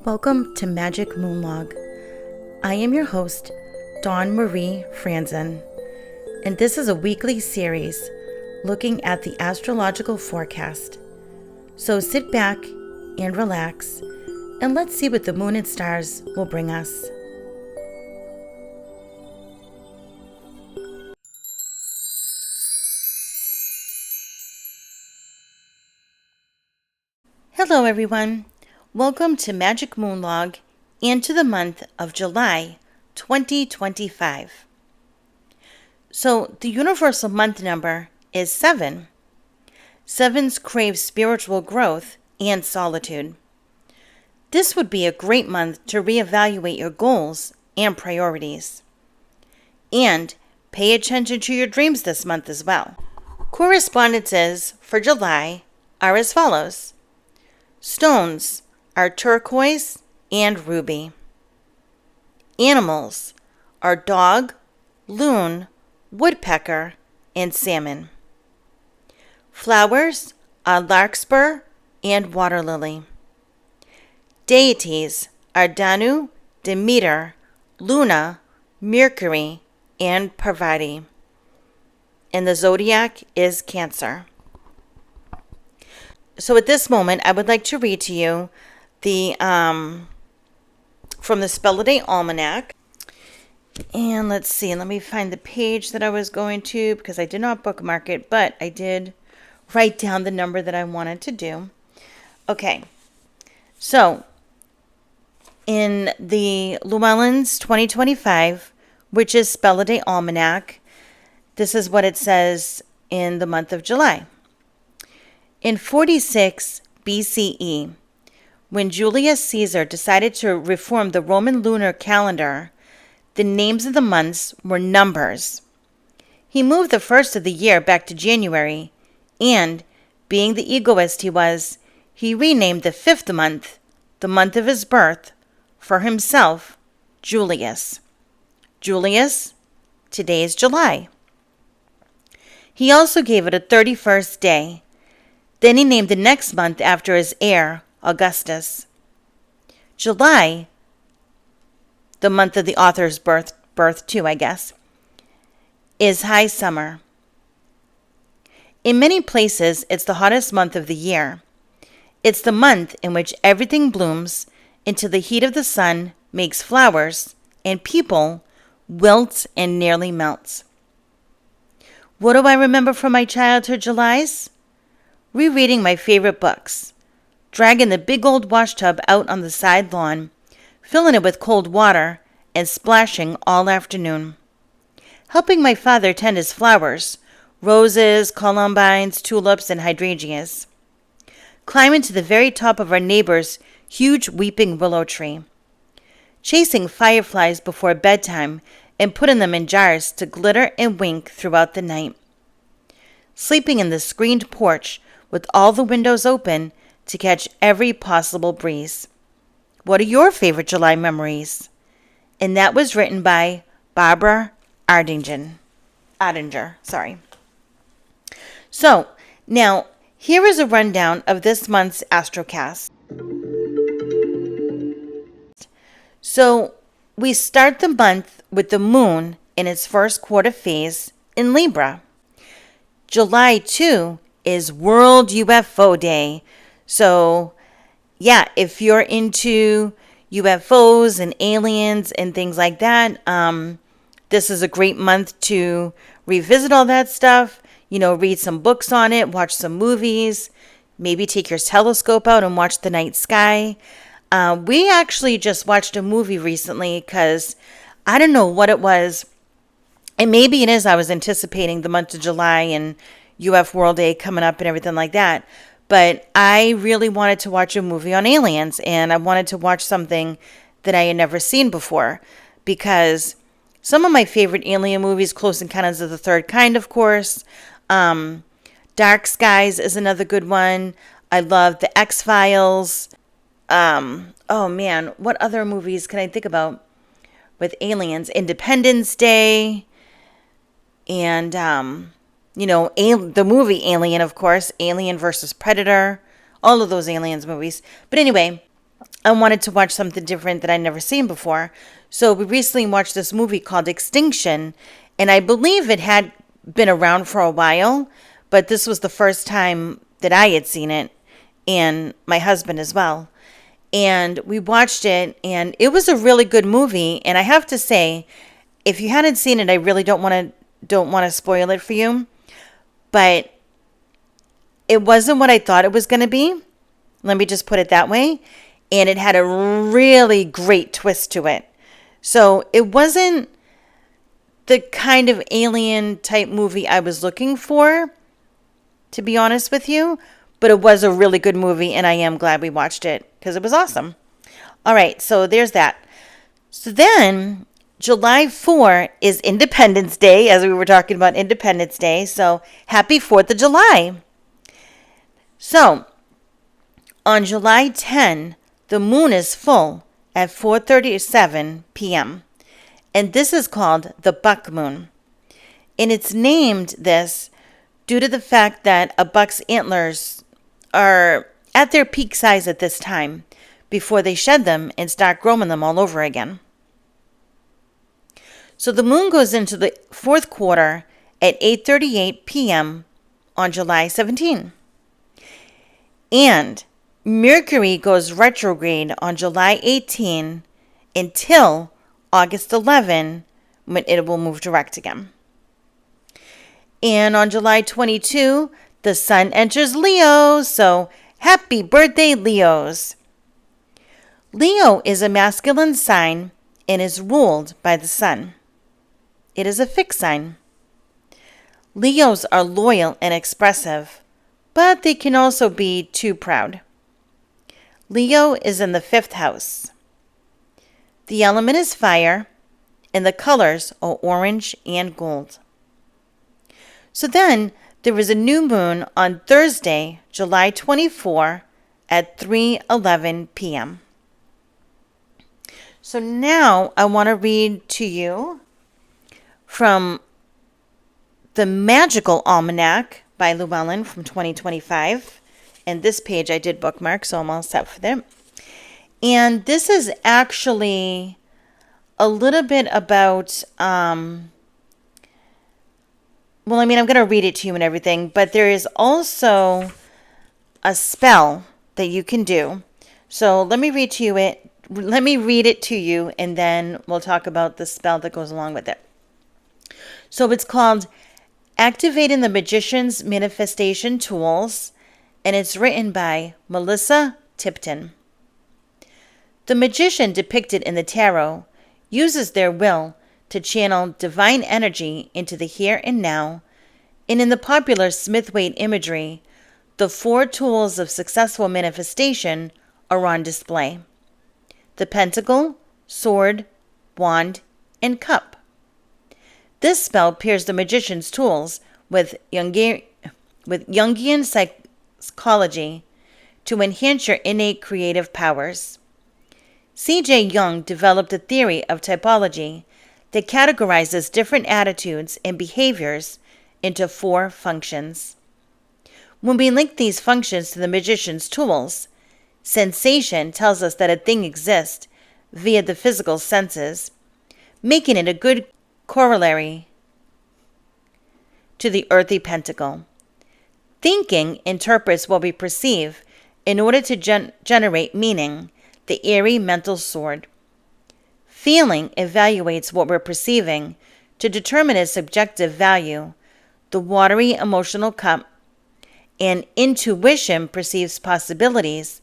Welcome to Magic Moonlog. I am your host, Dawn Marie Franzen, and this is a weekly series looking at the astrological forecast. So sit back and relax, and let's see what the moon and stars will bring us. Hello everyone. Welcome to Magic Moonlog and to the month of July 2025. So the universal month number is 7. Sevens crave spiritual growth and solitude. This would be a great month to reevaluate your goals and priorities. And pay attention to your dreams this month as well. Correspondences for July are as follows. Stones are turquoise and ruby. Animals are dog, loon, woodpecker, and salmon. Flowers are larkspur and water lily. Deities are Danu, Demeter, Luna, Mercury, and Parvati. And the zodiac is Cancer. So at this moment, I would like to read to you the from the Spell-A-DayAlmanac. And let's see, let me find the page that I was going to because I did not bookmark it, but I did write down the number that I wanted to do. Okay, so in the Llewellynn's 2025, which is Spell-A-DayAlmanac, this is what it says in the month of July. In 46 BCE, when Julius Caesar decided to reform the Roman lunar calendar, the names of the months were numbers. He moved the first of the year back to January, and, being the egoist he was, he renamed the fifth month, the month of his birth, for himself, Julius. Julius, today is July. He also gave it a 31st day. Then he named the next month after his heir, Augustus. July, the month of the author's birth too, I guess, is high summer. In many places, it's the hottest month of the year. It's the month in which everything blooms until the heat of the sun makes flowers and people wilts and nearly melts. What do I remember from my childhood Julys? Rereading my favorite books, dragging the big old washtub out on the side lawn, filling it with cold water, and splashing all afternoon. Helping my father tend his flowers, roses, columbines, tulips, and hydrangeas. Climbing to the very top of our neighbor's huge weeping willow tree. Chasing fireflies before bedtime and putting them in jars to glitter and wink throughout the night. Sleeping in the screened porch with all the windows open to catch every possible breeze. What are your favorite July memories? And that was written by Barbara Ardinger. So, now, here is a rundown of this month's astrocast. So, we start the month with the moon in its first quarter phase in Libra. July 2 is World UFO Day. So, yeah, if you're into UFOs and aliens and things like that, this is a great month to revisit all that stuff, read some books on it, watch some movies, maybe take your telescope out and watch the night sky. We actually just watched a movie recently because I don't know what it was. And maybe it is I was anticipating the month of July and UF World Day coming up and everything like that. But I really wanted to watch a movie on aliens, and I wanted to watch something that I had never seen before, because some of my favorite alien movies, Close Encounters of the Third Kind, of course. Dark Skies is another good one. I love The X-Files. Oh man, what other movies can I think about with aliens? Independence Day. And, the movie Alien, of course, Alien versus Predator, all of those aliens movies. But anyway, I wanted to watch something different that I'd never seen before. So we recently watched this movie called Extinction, and I believe it had been around for a while, but this was the first time that I had seen it, and my husband as well. And we watched it, and it was a really good movie. And I have to say, if you hadn't seen it, I really don't want to spoil it for you. But it wasn't what I thought it was going to be. Let me just put it that way. And it had a really great twist to it. So it wasn't the kind of alien type movie I was looking for, to be honest with you. But it was a really good movie, and I am glad we watched it because it was awesome. All right, so there's that. So then July 4 is Independence Day, as we were talking about Independence Day. So happy 4th of July. So on July 10, the moon is full at 4:37 p.m. And this is called the buck moon. And it's named this due to the fact that a buck's antlers are at their peak size at this time before they shed them and start growing them all over again. So the moon goes into the fourth quarter at 8:38 p.m. on July 17. And Mercury goes retrograde on July 18 until August 11, when it will move direct again. And on July 22, the sun enters Leo, so happy birthday, Leos. Leo is a masculine sign and is ruled by the sun. It is a fixed sign. Leos are loyal and expressive, but they can also be too proud. Leo is in the 5th house. The element is fire, and the colors are orange and gold. So then, there is a new moon on Thursday, July 24 at 3:11 p.m. So now I want to read to you from the Magical Almanac by Llewellynn from 2025. And this page I did bookmark, so I'm all set for them. And this is actually a little bit about, I'm going to read it to you and everything, but there is also a spell that you can do. So let me read it to you, and then we'll talk about the spell that goes along with it. So it's called Activating the Magician's Manifestation Tools, and it's written by Melissa Tipton. The magician depicted in the tarot uses their will to channel divine energy into the here and now, and in the popular Smith-Waite imagery, the 4 tools of successful manifestation are on display: the pentacle, sword, wand, and cup. This spell pairs the magician's tools with Jungian psychology to enhance your innate creative powers. C.J. Jung developed a theory of typology that categorizes different attitudes and behaviors into 4 functions. When we link these functions to the magician's tools, sensation tells us that a thing exists via the physical senses, making it a good corollary to the earthy pentacle. Thinking interprets what we perceive in order to generate meaning, the airy mental sword. Feeling evaluates what we're perceiving to determine its subjective value, the watery emotional cup, and intuition perceives possibilities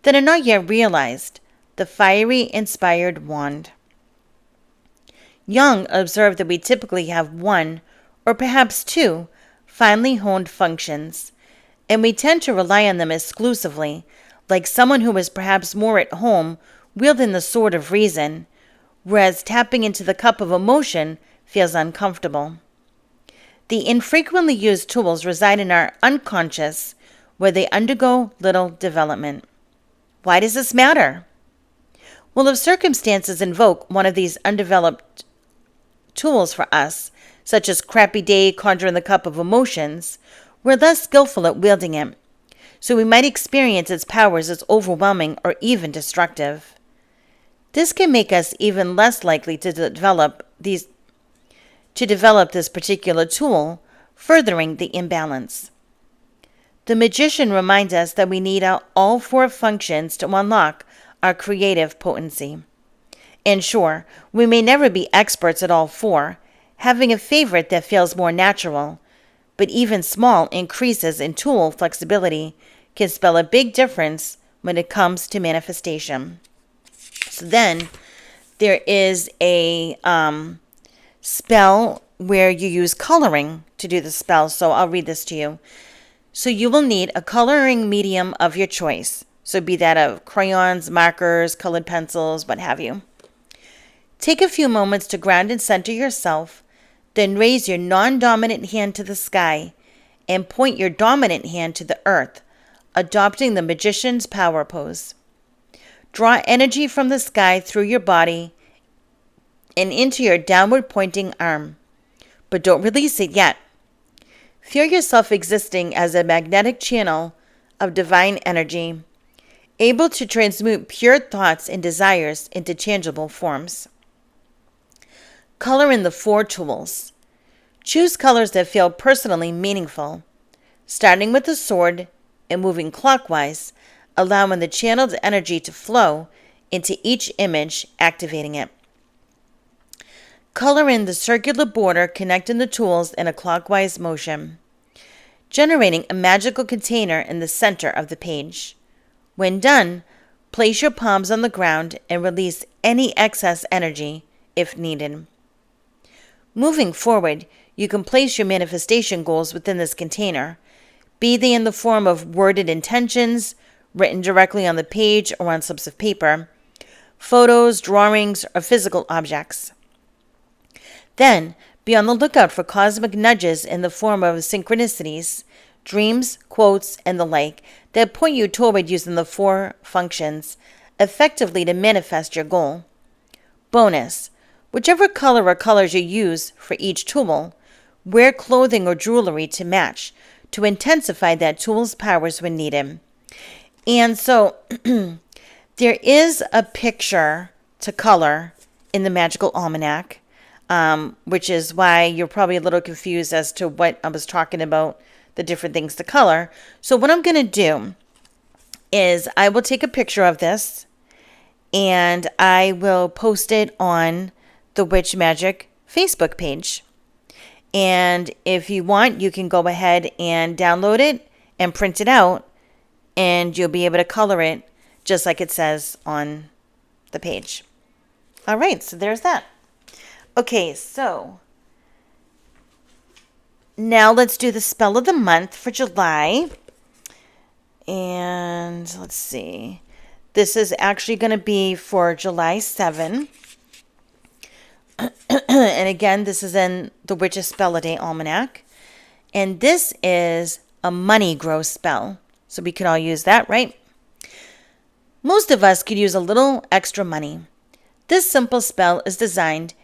that are not yet realized, the fiery inspired wand. Jung observed that we typically have 1 or perhaps 2 finely honed functions, and we tend to rely on them exclusively, like someone who is perhaps more at home wielding the sword of reason, whereas tapping into the cup of emotion feels uncomfortable. The infrequently used tools reside in our unconscious, where they undergo little development. Why does this matter? Well, if circumstances invoke one of these undeveloped tools for us, such as crappy day conjuring the cup of emotions, we're less skillful at wielding it. so we might experience its powers as overwhelming or even destructive. This can make us even less likely to develop this particular tool, furthering the imbalance. The magician reminds us that we need all 4 functions to unlock our creative potency. And sure, we may never be experts at all 4, having a favorite that feels more natural, but even small increases in tool flexibility can spell a big difference when it comes to manifestation. So then there is a spell where you use coloring to do the spell. So I'll read this to you. So you will need a coloring medium of your choice. So be that of crayons, markers, colored pencils, what have you. Take a few moments to ground and center yourself, then raise your non-dominant hand to the sky and point your dominant hand to the earth, adopting the magician's power pose. Draw energy from the sky through your body and into your downward pointing arm, but don't release it yet. Feel yourself existing as a magnetic channel of divine energy, able to transmute pure thoughts and desires into tangible forms. Color in the 4 tools. Choose colors that feel personally meaningful, starting with the sword and moving clockwise, allowing the channeled energy to flow into each image, activating it. Color in the circular border connecting the tools in a clockwise motion, generating a magical container in the center of the page. When done, place your palms on the ground and release any excess energy if needed. Moving forward, you can place your manifestation goals within this container, be they in the form of worded intentions, written directly on the page or on slips of paper, photos, drawings, or physical objects. Then, be on the lookout for cosmic nudges in the form of synchronicities, dreams, quotes, and the like that point you toward using the 4 functions effectively to manifest your goal. Bonus: whichever color or colors you use for each tool, wear clothing or jewelry to match to intensify that tool's powers when needed. And so there is a picture to color in the Magical Almanac, which is why you're probably a little confused as to what I was talking about, the different things to color. So what I'm going to do is I will take a picture of this and I will post it on the Witch Magic Facebook page. And if you want, you can go ahead and download it and print it out, and you'll be able to color it just like it says on the page. All right, so there's that. Okay, so now let's do the spell of the month for July. And let's see. This is actually going to be for July 7. And again, this is in the Witch's Spell-A-Day-Almanac. And this is a money grow spell. So we can all use that, right? Most of us could use a little extra money. This simple spell is designed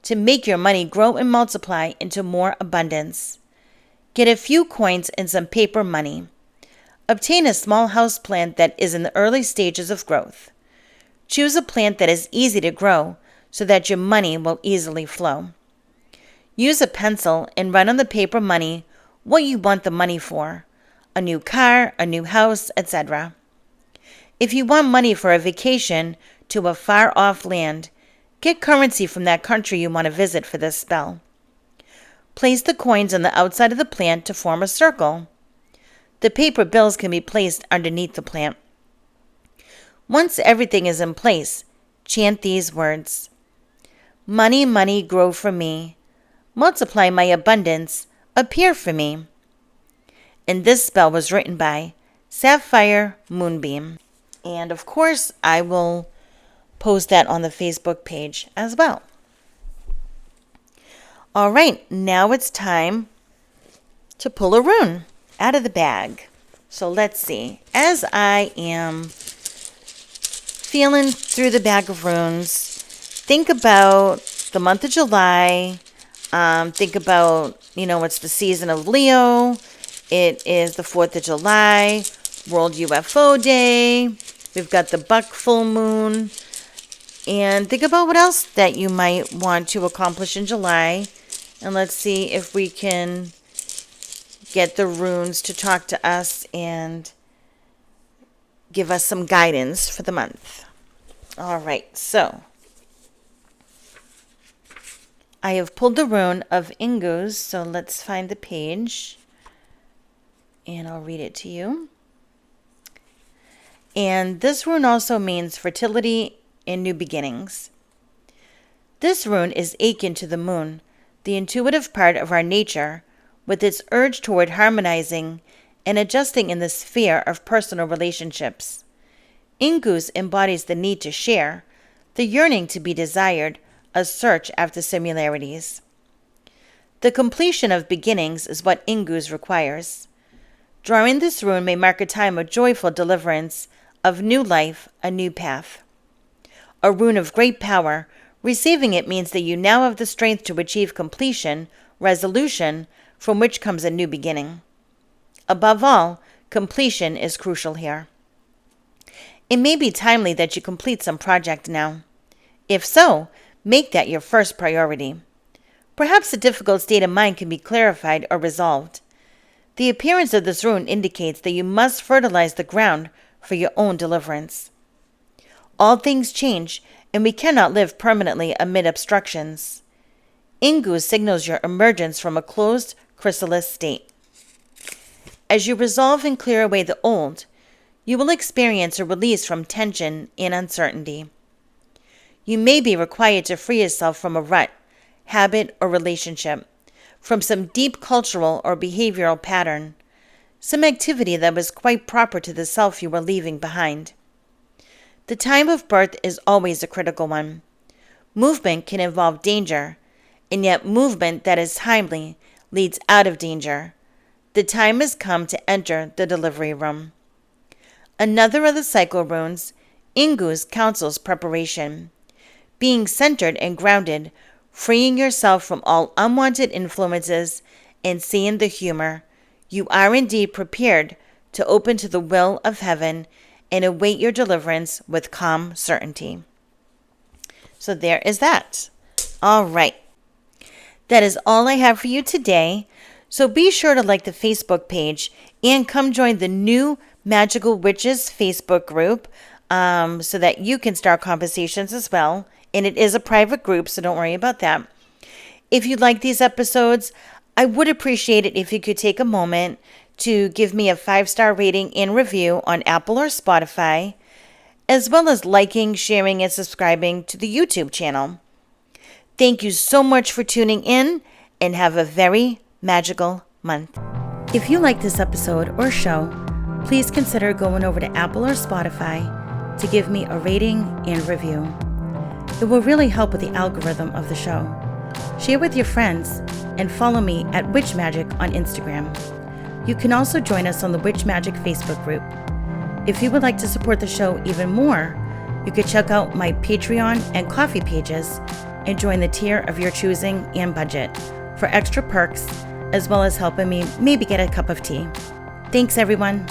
to make your money grow and multiply into more abundance. Get a few coins and some paper money. Obtain a small house plant that is in the early stages of growth. Choose a plant that is easy to grow so that your money will easily flow. Use a pencil and write on the paper money what you want the money for: a new car, a new house, etc. If you want money for a vacation to a far-off land, get currency from that country you want to visit for this spell. Place the coins on the outside of the plant to form a circle. The paper bills can be placed underneath the plant. Once everything is in place, chant these words: Money, money, grow for me. Multiply my abundance, appear for me. And this spell was written by Sapphire Moonbeam. And of course, I will post that on the Facebook page as well. All right, now it's time to pull a rune out of the bag. So let's see. As I am feeling through the bag of runes, think about the month of July. Think about, it's the season of Leo. It is the 4th of July. World UFO Day. We've got the buck full moon. And think about what else that you might want to accomplish in July. And let's see if we can get the runes to talk to us and give us some guidance for the month. All right, so I have pulled the rune of Ingus, so let's find the page. And I'll read it to you. And this rune also means fertility and new beginnings. This rune is akin to the moon, the intuitive part of our nature, with its urge toward harmonizing and adjusting in the sphere of personal relationships. Ingus embodies the need to share, the yearning to be desired, a search after similarities. The completion of beginnings is what Ingus requires. Drawing this rune may mark a time of joyful deliverance, of new life, a new path. A rune of great power, receiving it means that you now have the strength to achieve completion, resolution, from which comes a new beginning. Above all, completion is crucial here. It may be timely that you complete some project now. If so, make that your first priority. Perhaps a difficult state of mind can be clarified or resolved. The appearance of this rune indicates that you must fertilize the ground for your own deliverance. All things change, and we cannot live permanently amid obstructions. Ingus signals your emergence from a closed chrysalis state. As you resolve and clear away the old, you will experience a release from tension and uncertainty. You may be required to free yourself from a rut, habit, or relationship, from some deep cultural or behavioral pattern, some activity that was quite proper to the self you were leaving behind. The time of birth is always a critical one. Movement can involve danger, and yet movement that is timely leads out of danger. The time has come to enter the delivery room. Another of the cycle runes, Ingus, counsels preparation. Being centered and grounded, freeing yourself from all unwanted influences, and seeing the humor, you are indeed prepared to open to the will of heaven and await your deliverance with calm certainty. So there is that. All right. That is all I have for you today. So be sure to like the Facebook page and come join the new Magical Witches Facebook group so that you can start conversations as well. And it is a private group, so don't worry about that. If you like these episodes, I would appreciate it if you could take a moment to give me a 5-star rating and review on Apple or Spotify, as well as liking, sharing, and subscribing to the YouTube channel. Thank you so much for tuning in, and have a very magical month. If you like this episode or show, please consider going over to Apple or Spotify to give me a rating and review. It will really help with the algorithm of the show. Share with your friends, and follow me at Witch Magick on Instagram. You can also join us on the Witch Magick Facebook group. If you would like to support the show even more, you could check out my Patreon and Ko-fi pages and join the tier of your choosing and budget for extra perks, as well as helping me maybe get a cup of tea. Thanks, everyone.